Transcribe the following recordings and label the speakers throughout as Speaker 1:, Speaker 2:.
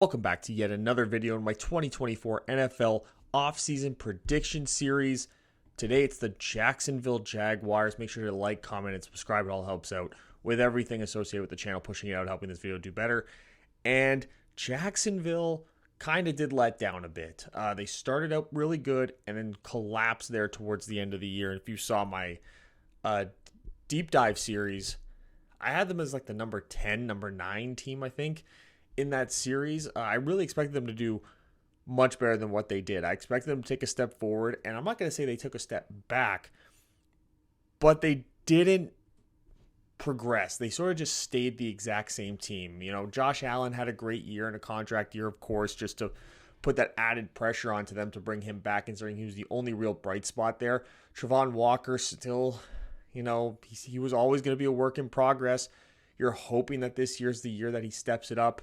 Speaker 1: Welcome back to yet another video in my 2024 NFL offseason prediction series. Today it's the Jacksonville Jaguars. Make sure to like, comment, and subscribe. It all helps out with everything associated with the channel, pushing it out, helping this video do better. And Jacksonville kind of did let down a bit. They started out really good and then collapsed there towards the end of the year. And if you saw my deep dive series, I had them as like the number 10, number 9 team, I think, in that series. I really expected them to do much better than what they did. I expected them to take a step forward, and I'm not going to say they took a step back, but they didn't progress. They sort of just stayed the exact same team. You know, Josh Allen had a great year and a contract year, of course, just to put that added pressure onto them to bring him back, considering he was the only real bright spot there. Travon Walker still, you know, he was always going to be a work in progress. You're hoping that this year's the year that he steps it up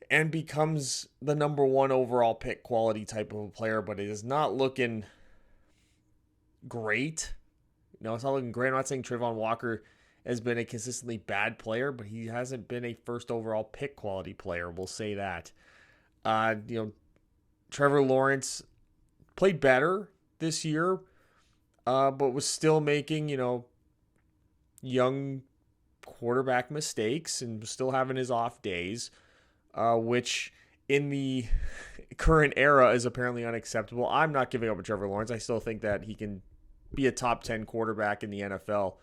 Speaker 1: and becomes the number 1 overall pick quality type of a player, but it is not looking great. No, it's not looking great. I'm not saying Travon Walker has been a consistently bad player, but he hasn't been a first overall pick quality player. We'll say that. Trevor Lawrence played better this year, but was still making, young quarterback mistakes and was still having his off days. Which in the current era is apparently unacceptable. I'm not giving up on Trevor Lawrence. I still think that he can be a top 10 quarterback in the NFL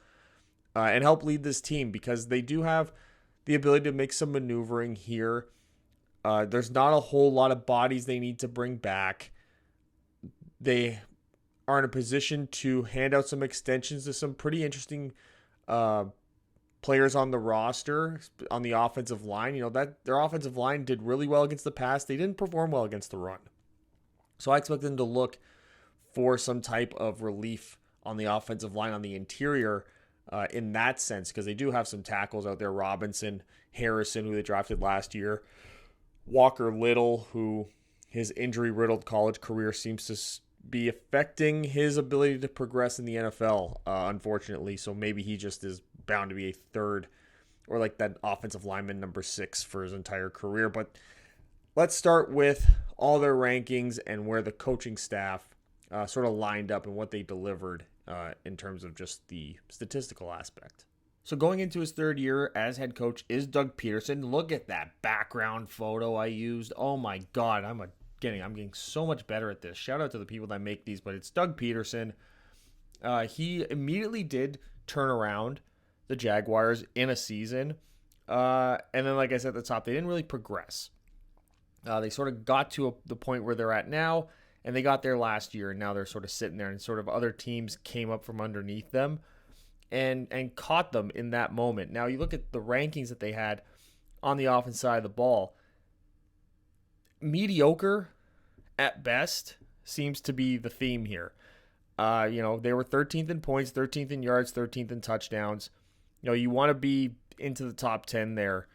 Speaker 1: and help lead this team because they do have the ability to make some maneuvering here. There's not a whole lot of bodies they need to bring back. They are in a position to hand out some extensions to some pretty interesting players on the roster on the offensive line. That their offensive line did really well against the pass. They didn't perform well against the run. So I expect them to look for some type of relief on the offensive line on the interior in that sense, because they do have some tackles out there. Robinson, Harrison, who they drafted last year, Walker Little, who his injury-riddled college career seems to be affecting his ability to progress in the NFL, unfortunately. So maybe he just is bound to be a third or like that offensive lineman number 6 for his entire career. But let's start with all their rankings and where the coaching staff sort of lined up and what they delivered in terms of just the statistical aspect. So going into his 3rd year as head coach is Doug Peterson. Look at that background photo I used. Oh my God, I'm getting so much better at this. Shout out to the people that make these, but it's Doug Peterson. He immediately did turn around the Jaguars in a season. And then, like I said at the top, they didn't really progress. They sort of got to the point where they're at now, and they got there last year, and now they're sort of sitting there, and sort of other teams came up from underneath them and caught them in that moment. Now, you look at the rankings that they had on the offense side of the ball. Mediocre at best seems to be the theme here. They were 13th in points, 13th in yards, 13th in touchdowns. You want to be into the top 10 there.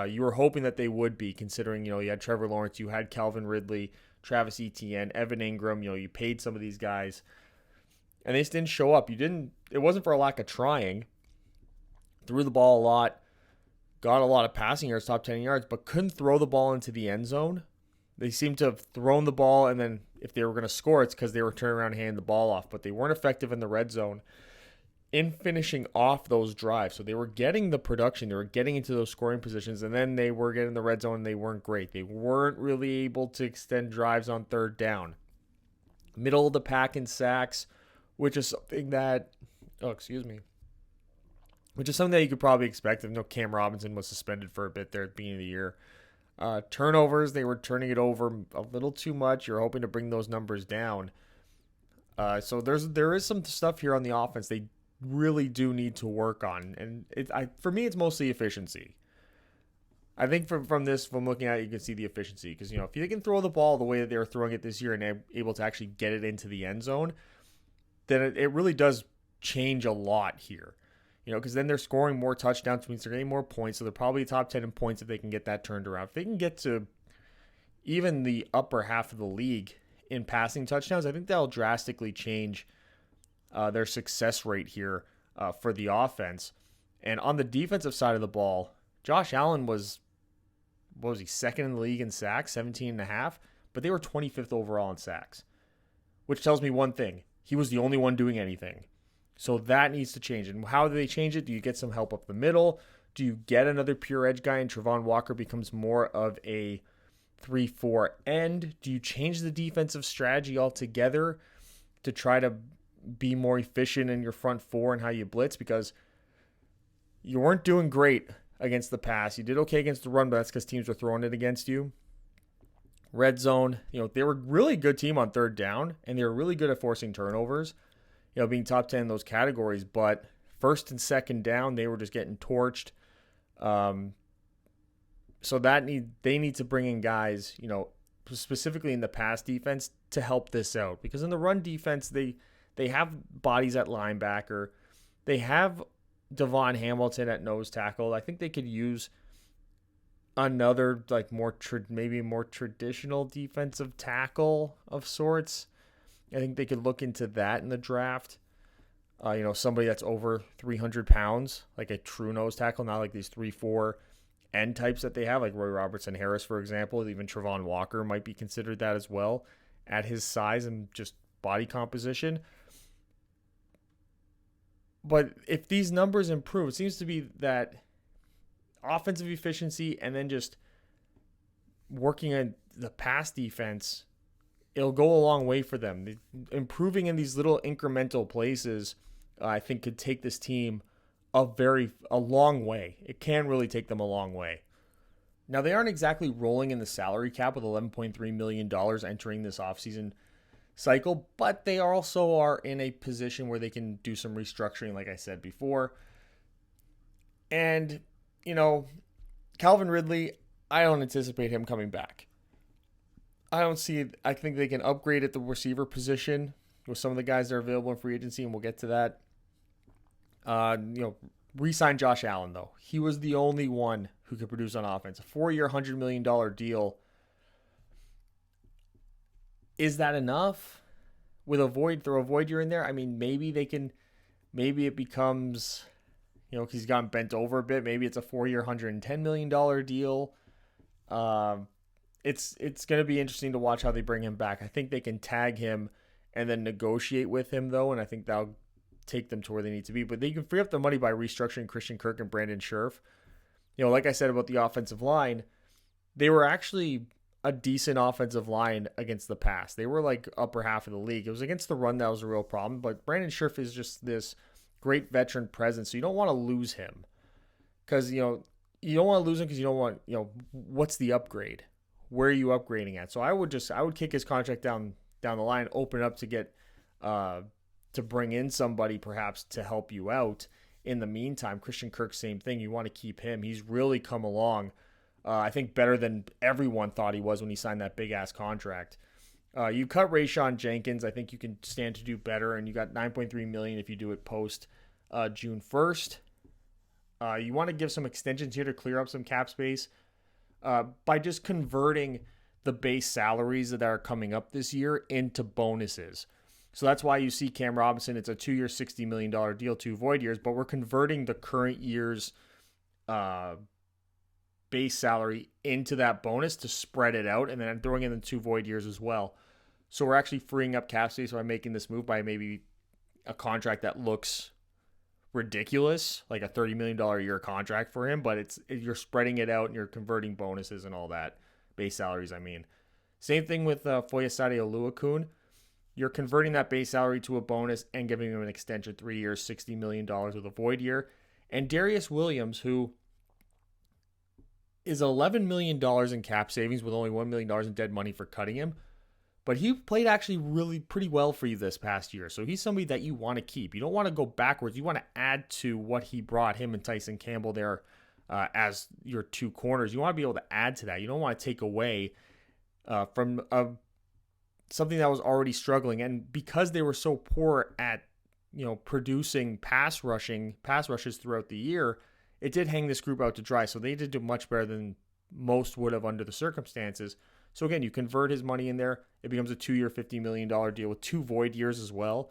Speaker 1: You were hoping that they would be, considering, you had Trevor Lawrence, you had Calvin Ridley, Travis Etienne, Evan Ingram. You paid some of these guys, and they just didn't show up. It wasn't for a lack of trying. Threw the ball a lot, got a lot of passing yards, top 10 yards, but couldn't throw the ball into the end zone. They seemed to have thrown the ball, and then if they were going to score, it's because they were turning around and handing the ball off. But they weren't effective in the red zone in finishing off those drives. So they were getting the production. They were getting into those scoring positions, and then they were getting the red zone, and they weren't great. They weren't really able to extend drives on 3rd down. Middle of the pack in sacks, which is something that, which is something that you could probably expect. Cam Robinson was suspended for a bit there at the beginning of the year. Turnovers, they were turning it over a little too much. You're hoping to bring those numbers down. So there is some stuff here on the offense they really do need to work on. And for me, it's mostly efficiency. I think from looking at it, you can see the efficiency. Because, if you can throw the ball the way that they were throwing it this year and able to actually get it into the end zone, then it really does change a lot here. Because then they're scoring more touchdowns, which means they're getting more points. So they're probably top 10 in points if they can get that turned around. If they can get to even the upper half of the league in passing touchdowns, I think that'll drastically change their success rate here for the offense. And on the defensive side of the ball, Josh Allen was what was he, second in the league in sacks, 17 and a half, but they were 25th overall in sacks, which tells me one thing. He was the only one doing anything. So that needs to change. And how do they change it? Do you get some help up the middle? Do you get another pure edge guy and Travon Walker becomes more of a 3-4 end? Do you change the defensive strategy altogether to try to be more efficient in your front four and how you blitz? Because you weren't doing great against the pass. You did okay against the run, but that's because teams were throwing it against you. Red zone, they were a really good team on third down, and they were really good at forcing turnovers, being top 10 in those categories. But first and second down, they were just getting torched. So they need to bring in guys, specifically in the pass defense to help this out. Because in the run defense, they have bodies at linebacker. They have Devon Hamilton at nose tackle. I think they could use another maybe more traditional defensive tackle of sorts. I think they could look into that in the draft. Somebody that's over 300 pounds, like a true nose tackle, not like these 3-4 end types that they have, like Roy Robertson Harris, for example. Even Travon Walker might be considered that as well at his size and just body composition. But if these numbers improve, it seems to be that offensive efficiency and then just working on the pass defense, it'll go a long way for them. Improving in these little incremental places, I think, could take this team a long way. It can really take them a long way. Now, they aren't exactly rolling in the salary cap with $11.3 million entering this offseason cycle, but they also are in a position where they can do some restructuring, like I said before. And, Calvin Ridley, I don't anticipate him coming back. I think they can upgrade at the receiver position with some of the guys that are available in free agency, and we'll get to that. Re-sign Josh Allen, though. He was the only one who could produce on offense. A 4-year, $100 million deal. Is that enough? Throw a void year in there? I mean, maybe it becomes, because he's gotten bent over a bit. Maybe it's a 4-year, $110 million deal. It's going to be interesting to watch how they bring him back. I think they can tag him and then negotiate with him, though, and I think that'll take them to where they need to be. But they can free up the money by restructuring Christian Kirk and Brandon Scherf. Like I said about the offensive line, they were actually a decent offensive line against the pass. They were like upper half of the league. It was against the run that was a real problem, but Brandon Scherf is just this great veteran presence, so you don't want to lose him. Because, you don't want to lose him because you don't want, what's the upgrade? Where are you upgrading at? So I would kick his contract down the line, open up to get to bring in somebody perhaps to help you out in the meantime. Christian Kirk, same thing. You want to keep him. He's really come along, I think, better than everyone thought he was when he signed that big-ass contract. You cut Rayshon Jenkins. I think you can stand to do better, and you got $9.3 million if you do it post June 1st. You want to give some extensions here to clear up some cap space by just converting the base salaries that are coming up this year into bonuses. So that's why you see Cam Robinson, it's a 2-year, $60 million deal, 2 void years, but we're converting the current year's base salary into that bonus to spread it out, and then I'm throwing in the 2 void years as well. So we're actually freeing up cap space by making this move by maybe a contract that looks ridiculous, like a $30 million a year contract for him, but you're spreading it out and you're converting bonuses and all that, base salaries, I mean. Same thing with Foyesade Oluokun. You're converting that base salary to a bonus and giving him an extension, 3 years, $60 million with a void year. And Darius Williams, who is $11 million in cap savings with only $1 million in dead money for cutting him. But he played actually really pretty well for you this past year. So he's somebody that you want to keep. You don't want to go backwards. You want to add to what he brought, him and Tyson Campbell there as your 2 corners. You want to be able to add to that. You don't want to take away from something that was already struggling. And because they were so poor at, producing pass rushes throughout the year, it did hang this group out to dry. So they did do much better than most would have under the circumstances. So again, you convert his money in there. It becomes a 2-year, $50 million deal with 2 void years as well.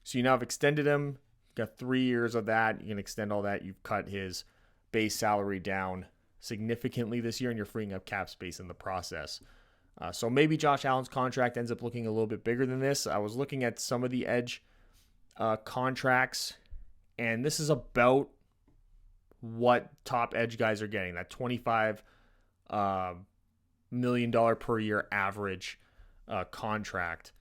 Speaker 1: So you now have extended him. Got 3 years of that. You can extend all that. You've cut his base salary down significantly this year, and you're freeing up cap space in the process. So maybe Josh Allen's contract ends up looking a little bit bigger than this. I was looking at some of the edge contracts, and this is about what top edge guys are getting, that $25 million per year average contract.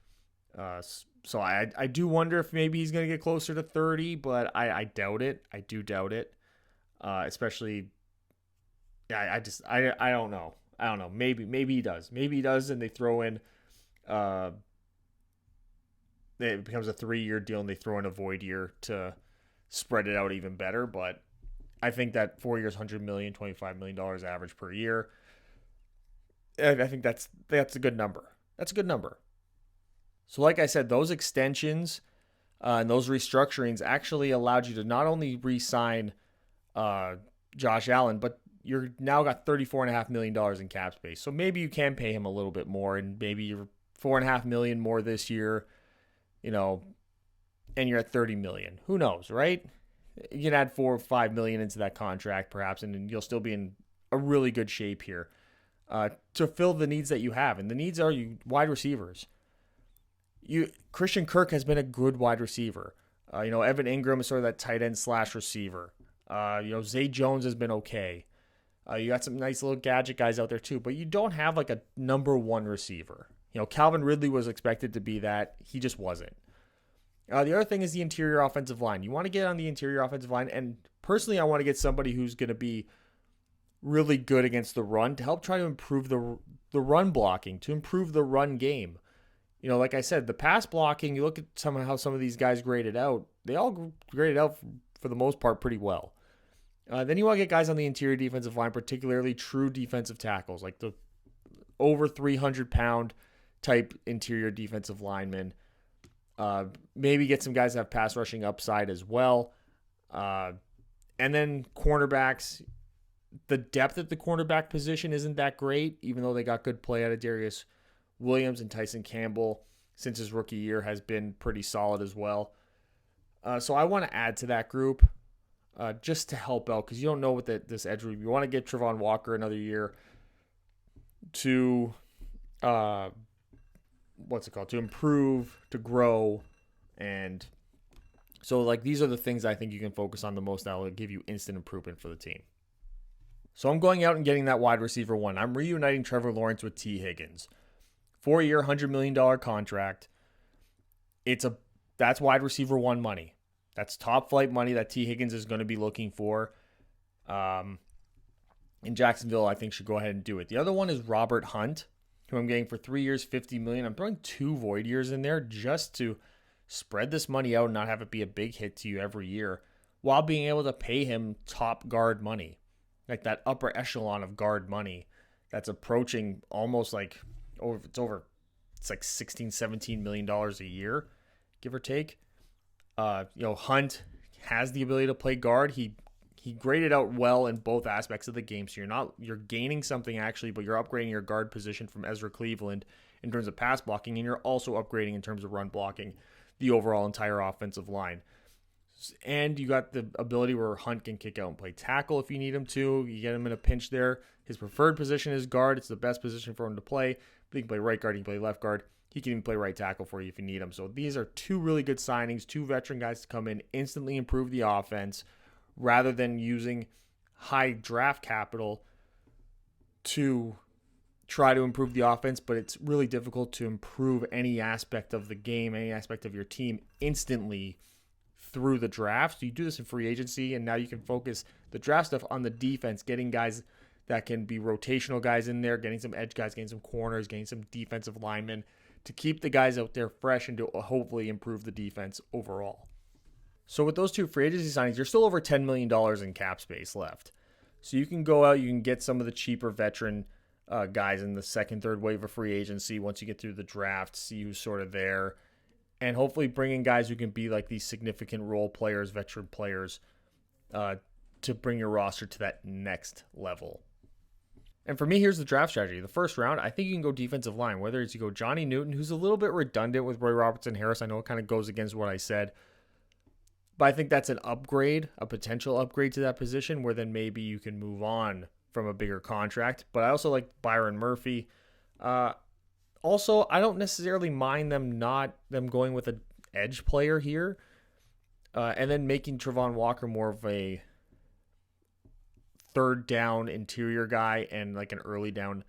Speaker 1: So I do wonder if maybe he's going to get closer to 30, but I doubt it. I do doubt it. Especially, yeah, I don't know. I don't know. Maybe he does. Maybe he does, and they throw in, it becomes a 3-year deal, and they throw in a void year to spread it out even better. But I think that 4 years, $100 million, $25 million average per year, I think that's a good number. That's a good number. So like I said, those extensions and those restructurings actually allowed you to not only re-sign Josh Allen, but you're now got $34.5 million in cap space. So maybe you can pay him a little bit more, and maybe you're $4.5 million more this year, and you're at $30 million. Who knows, right? You can add $4 or $5 million into that contract perhaps, and you'll still be in a really good shape here to fill the needs that you have. And the needs are wide receivers. Christian Kirk has been a good wide receiver. Evan Ingram is sort of that tight end / receiver. Zay Jones has been okay. You got some nice little gadget guys out there too, but you don't have like a number one receiver. Calvin Ridley was expected to be that. He just wasn't. The other thing is the interior offensive line. You want to get on the interior offensive line, and personally, I want to get somebody who's going to be really good against the run to help try to improve the run blocking, to improve the run game. Like I said, the pass blocking, you look at how some of these guys graded out, they all graded out for the most part pretty well. Then you want to get guys on the interior defensive line, particularly true defensive tackles, like the over 300-pound type interior defensive linemen. Maybe get some guys that have pass rushing upside as well. And then cornerbacks, the depth at the cornerback position isn't that great, even though they got good play out of Darius Williams, and Tyson Campbell since his rookie year has been pretty solid as well. So I want to add to that group just to help out, because you don't know what this edge group. You want to get Trevon Walker another year to to improve, to grow, and so these are the things I think you can focus on the most that will give you instant improvement for the team. So I'm going out and getting that wide receiver one. I'm reuniting Trevor Lawrence with T. Higgins. 4-year, $100 million contract. That's wide receiver one money. That's top flight money that T. Higgins is going to be looking for. In Jacksonville, I think should go ahead and do it. The other one is Robert Hunt, who I'm getting for 3 years, $50 million. I'm throwing 2 void years in there just to spread this money out and not have it be a big hit to you every year, while being able to pay him top guard money, like that upper echelon of guard money that's approaching almost like it's like $16, $17 million a year, give or take. Hunt has the ability to play guard. He graded out well in both aspects of the game. So you're gaining something actually, but you're upgrading your guard position from Ezra Cleveland in terms of pass blocking, and you're also upgrading in terms of run blocking the overall entire offensive line. And you got the ability where Hunt can kick out and play tackle if you need him to. You get him in a pinch there. His preferred position is guard. It's the best position for him to play. But he can play right guard. He can play left guard. He can even play right tackle for you if you need him. So these are 2 really good signings, 2 veteran guys to come in, instantly improve the offense, rather than using high draft capital to try to improve the offense. But it's really difficult to improve any aspect of the game, any aspect of your team instantly through the draft. So you do this in free agency, and now you can focus the draft stuff on the defense, getting guys that can be rotational guys in there, getting some edge guys, getting some corners, getting some defensive linemen to keep the guys out there fresh and to hopefully improve the defense overall. So with those 2 free agency signings, you're still over $10 million in cap space left. So you can go out, you can get some of the cheaper veteran guys in the second, third wave of free agency once you get through the draft, see who's sort of there, and hopefully bring in guys who can be like these significant role players, veteran players, to bring your roster to that next level. And for me, here's the draft strategy. The first round, I think you can go defensive line, whether it's you go Johnny Newton, who's a little bit redundant with Roy Robertson Harris. I know it kind of goes against what I said, but I think that's an upgrade, a potential upgrade to that position, where then maybe you can move on from a bigger contract. But I also like Byron Murphy. Also, I don't necessarily mind them going with an edge player here, and then making Travon Walker more of a third down interior guy and like an early down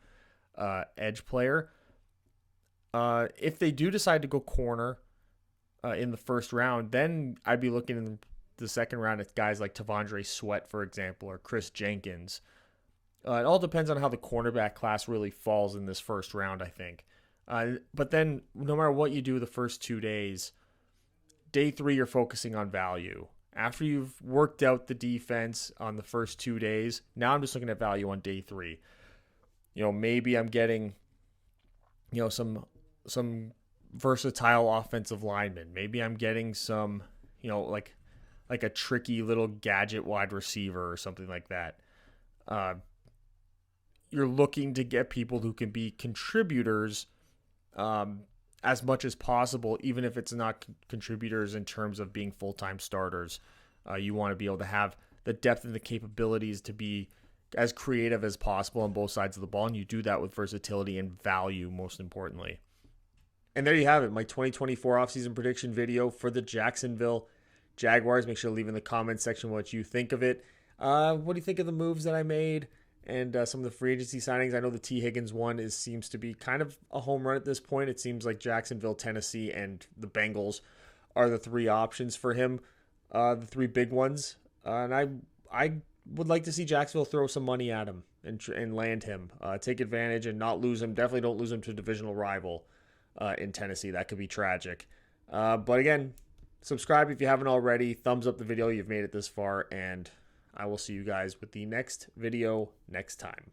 Speaker 1: edge player. If they do decide to go corner in the first round, then I'd be looking in the second round at guys like Tavondre Sweat, for example, or Chris Jenkins. It all depends on how the cornerback class really falls in this first round, I think. But then no matter what you do the first 2 days, day 3, you're focusing on value. After you've worked out the defense on the first 2 days, now I'm just looking at value on day 3. Maybe I'm getting, some versatile offensive linemen. Maybe I'm getting some, like a tricky little gadget wide receiver or something like that. You're looking to get people who can be contributors as much as possible, even if it's not contributors in terms of being full-time starters. You want to be able to have the depth and the capabilities to be as creative as possible on both sides of the ball, and you do that with versatility and value, most importantly. And there you have it, my 2024 offseason prediction video for the Jacksonville Jaguars. Make sure to leave in the comments section what you think of it. What do you think of the moves that I made and some of the free agency signings? I know the T. Higgins one seems to be kind of a home run at this point. It seems like Jacksonville, Tennessee, and the Bengals are the 3 options for him, the 3 big ones. And I would like to see Jacksonville throw some money at him and land him, take advantage and not lose him. Definitely don't lose him to a divisional rival in Tennessee. That could be tragic. But again, subscribe if you haven't already. Thumbs up the video. You've made it this far, and I will see you guys with the next video next time.